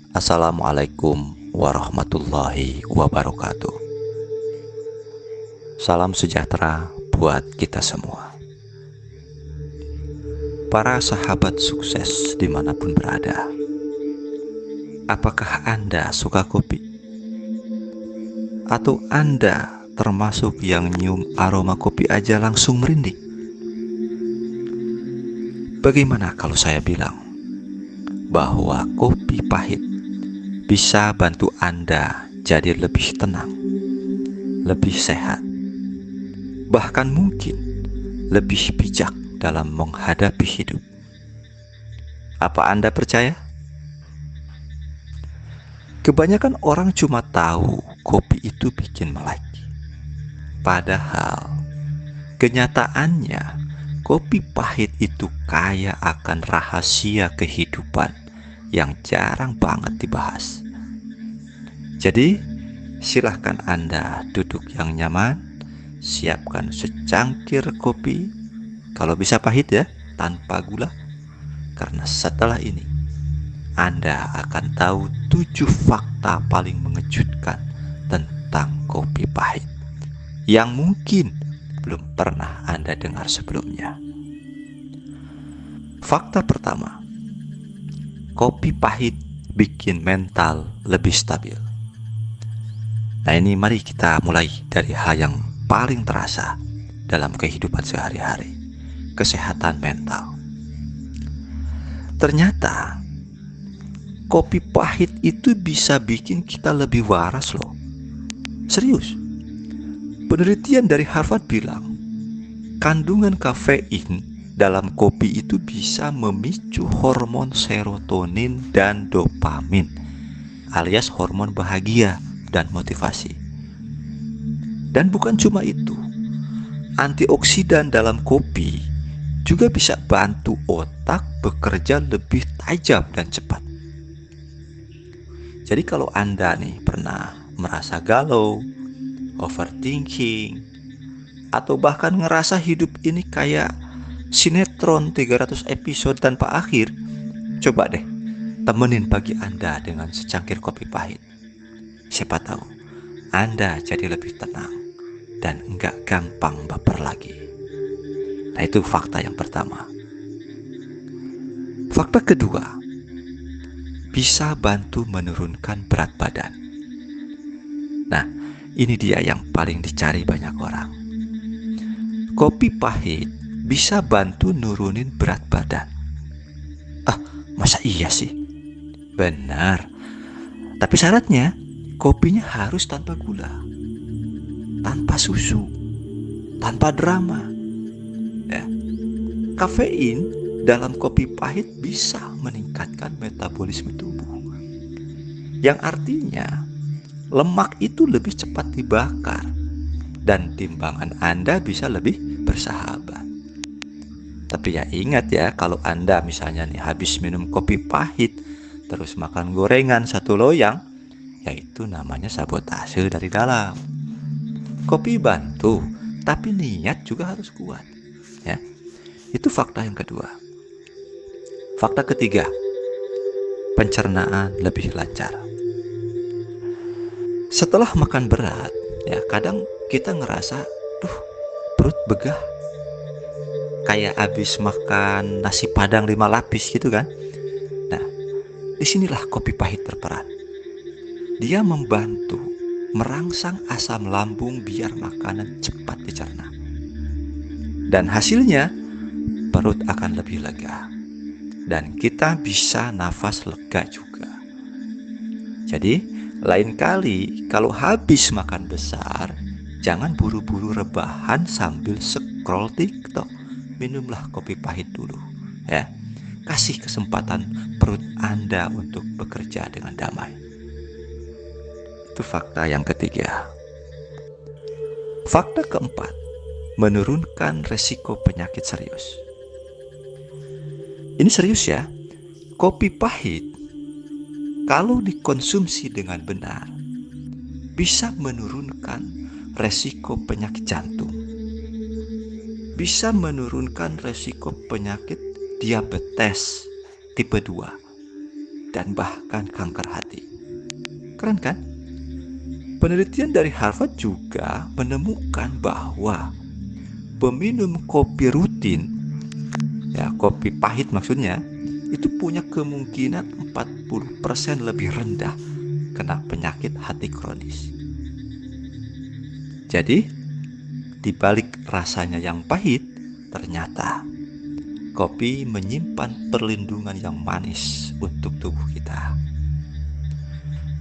Assalamualaikum warahmatullahi wabarakatuh. Salam sejahtera buat kita semua. Para sahabat sukses dimanapun berada, apakah Anda suka kopi? Atau Anda termasuk yang nyium aroma kopi aja langsung merinding? Bagaimana kalau saya bilang bahwa kopi pahit bisa bantu Anda jadi lebih tenang, lebih sehat, bahkan mungkin lebih bijak dalam menghadapi hidup? Apa Anda percaya? Kebanyakan orang cuma tahu kopi itu bikin melek. Padahal kenyataannya kopi pahit itu kaya akan rahasia kehidupan yang jarang banget dibahas. Jadi silahkan Anda duduk yang nyaman, siapkan secangkir kopi, kalau bisa pahit ya, tanpa gula. Karena setelah ini Anda akan tahu 7 fakta paling mengejutkan tentang kopi pahit yang mungkin belum pernah Anda dengar sebelumnya. Fakta pertama, kopi pahit bikin mental lebih stabil. Nah ini mari kita mulai dari hal yang paling terasa dalam kehidupan sehari-hari, kesehatan mental. Ternyata kopi pahit itu bisa bikin kita lebih waras loh. Serius. Penelitian dari Harvard bilang, kandungan kafein dalam kopi itu bisa memicu hormon serotonin dan dopamin, alias hormon bahagia dan motivasi. Dan bukan cuma itu, antioksidan dalam kopi juga bisa bantu otak bekerja lebih tajam dan cepat. Jadi kalau Anda nih pernah merasa galau, overthinking, atau bahkan ngerasa hidup ini kayak sinetron 300 episode tanpa akhir, coba deh temenin pagi Anda dengan secangkir kopi pahit. Siapa tahu Anda jadi lebih tenang dan enggak gampang baper lagi. Nah itu fakta yang pertama. Fakta kedua, bisa bantu menurunkan berat badan. Nah ini dia yang paling dicari banyak orang. Kopi pahit bisa bantu nurunin berat badan. Masa iya sih? Benar. Tapi syaratnya kopinya harus tanpa gula, tanpa susu, tanpa drama. Ya. Kafein dalam kopi pahit bisa meningkatkan metabolisme tubuh, yang artinya lemak itu lebih cepat dibakar dan timbangan Anda bisa lebih bersahabat. Tapi ya ingat ya, kalau Anda misalnya nih habis minum kopi pahit terus makan gorengan satu loyang, yaitu namanya sabotase dari dalam. Kopi bantu, tapi niat juga harus kuat. Ya, itu fakta yang kedua. Fakta ketiga, pencernaan lebih lancar. Setelah makan berat, ya kadang kita ngerasa, perut begah, kayak habis makan nasi padang 5 lapis gitu kan. Nah, disinilah kopi pahit berperan. Dia membantu merangsang asam lambung biar makanan cepat dicerna. Dan hasilnya perut akan lebih lega dan kita bisa nafas lega juga. Jadi lain kali kalau habis makan besar, jangan buru-buru rebahan sambil scroll TikTok. Minumlah kopi pahit dulu ya. Kasih kesempatan perut Anda untuk bekerja dengan damai. Itu fakta yang ketiga. Fakta keempat, menurunkan resiko penyakit serius. Ini serius ya. Kopi pahit kalau dikonsumsi dengan benar bisa menurunkan resiko penyakit jantung, bisa menurunkan resiko penyakit diabetes tipe 2, dan bahkan kanker hati. Keren kan? Penelitian dari Harvard juga menemukan bahwa peminum kopi rutin, ya kopi pahit maksudnya, itu punya kemungkinan 40% lebih rendah kena penyakit hati kronis. Jadi, di balik rasanya yang pahit, ternyata kopi menyimpan perlindungan yang manis untuk tubuh kita.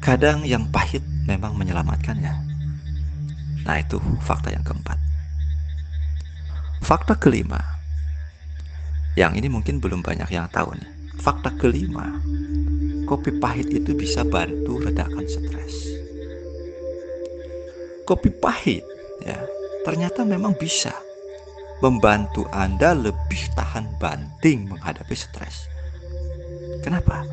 Kadang yang pahit memang menyelamatkan ya. Nah, itu fakta yang keempat. Fakta kelima, yang ini mungkin belum banyak yang tahu nih. Fakta kelima, kopi pahit itu bisa bantu redakan stres. Kopi pahit ya, ternyata memang bisa membantu Anda lebih tahan banting menghadapi stres. Kenapa?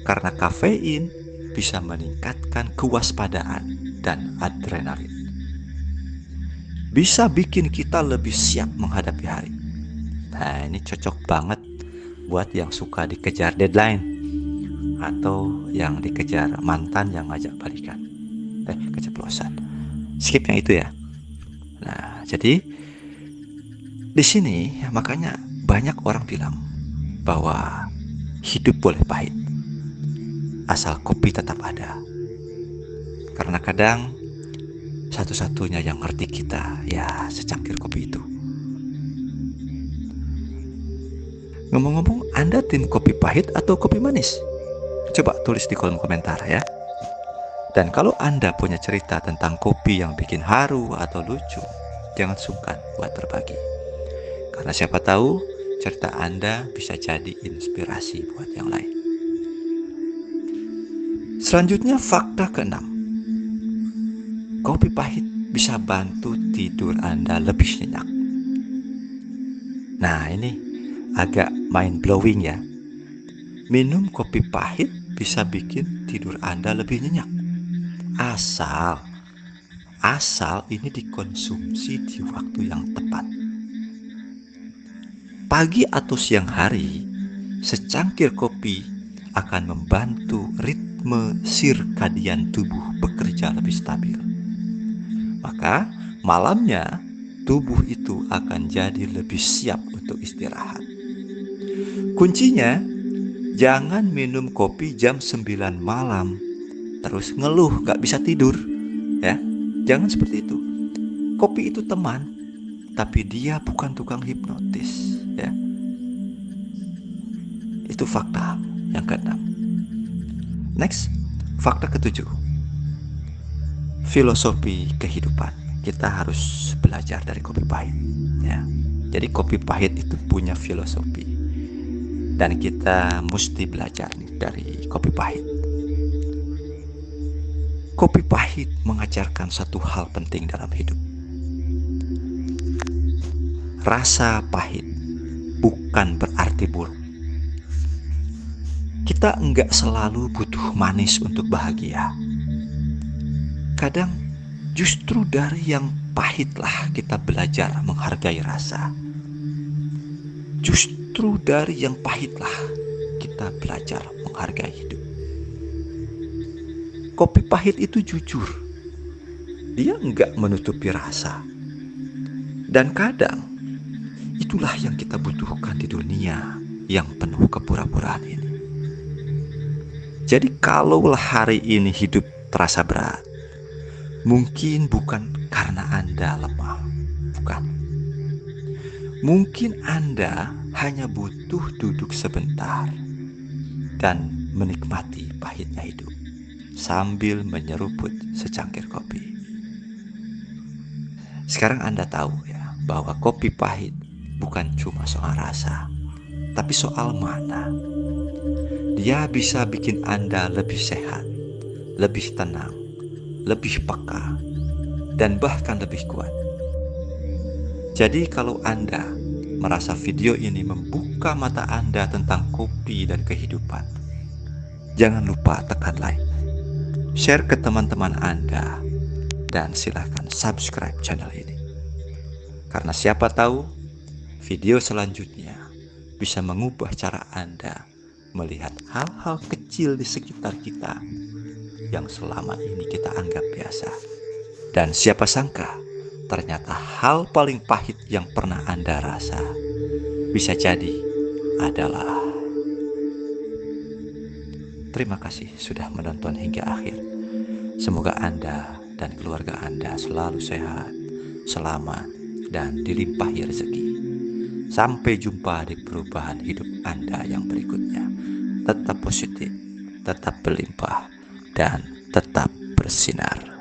Karena kafein bisa meningkatkan kewaspadaan dan adrenalin. Bisa bikin kita lebih siap menghadapi hari. Nah, ini cocok banget buat yang suka dikejar deadline atau yang dikejar mantan yang ngajak balikan. Keceplosan. Skip yang itu ya. Nah, jadi di sini makanya banyak orang bilang bahwa hidup boleh pahit asal kopi tetap ada. Karena kadang satu-satunya yang ngerti kita ya secangkir kopi itu. Ngomong-ngomong, Anda tim kopi pahit atau kopi manis? Coba tulis di kolom komentar ya. Dan kalau Anda punya cerita tentang kopi yang bikin haru atau lucu, jangan sungkan buat berbagi. Karena siapa tahu cerita Anda bisa jadi inspirasi buat yang lain. Selanjutnya fakta keenam. Kopi pahit bisa bantu tidur Anda lebih nyenyak. Nah, ini agak mind blowing ya. Minum kopi pahit bisa bikin tidur Anda lebih nyenyak. Asal ini dikonsumsi di waktu yang tepat. Pagi atau siang hari, secangkir kopi akan membantu ritme sirkadian tubuh bekerja lebih stabil. Maka malamnya tubuh itu akan jadi lebih siap untuk istirahat. Kuncinya, jangan minum kopi jam 9 malam terus ngeluh gak bisa tidur ya. Jangan seperti itu. Kopi itu teman, tapi dia bukan tukang hipnotis ya. Itu fakta yang keenam. Next, fakta ketujuh. Filosofi kehidupan. Kita harus belajar dari kopi pahit ya. Jadi kopi pahit itu punya filosofi. Dan kita mesti belajar nih dari kopi pahit. Kopi pahit mengajarkan satu hal penting dalam hidup. Rasa pahit bukan berarti buruk. Kita enggak selalu butuh manis untuk bahagia. Kadang justru dari yang pahitlah kita belajar menghargai rasa. Justru dari yang pahitlah kita belajar menghargai hidup. Kopi pahit itu jujur. Dia enggak menutupi rasa. Dan kadang itulah yang kita butuhkan di dunia yang penuh kepura-puraan ini. Jadi kalaulah hari ini hidup terasa berat, mungkin bukan karena Anda lemah, bukan. Mungkin Anda hanya butuh duduk sebentar dan menikmati pahitnya hidup sambil menyeruput secangkir kopi. Sekarang Anda tahu ya bahwa kopi pahit bukan cuma soal rasa, tapi soal mana. Dia bisa bikin Anda lebih sehat, lebih tenang, lebih peka, dan bahkan lebih kuat. Jadi kalau Anda merasa video ini membuka mata Anda tentang kopi dan kehidupan, jangan lupa tekan like, share ke teman-teman Anda, dan silakan subscribe channel ini. Karena siapa tahu video selanjutnya bisa mengubah cara Anda melihat hal-hal kecil di sekitar kita yang selama ini kita anggap biasa. Dan siapa sangka, ternyata hal paling pahit yang pernah Anda rasa bisa jadi adalah. Terima kasih sudah menonton hingga akhir. Semoga Anda dan keluarga Anda selalu sehat, selamat, dan dilimpahi rezeki. Sampai jumpa di perubahan hidup Anda yang berikutnya. Tetap positif, tetap berlimpah, dan tetap bersinar.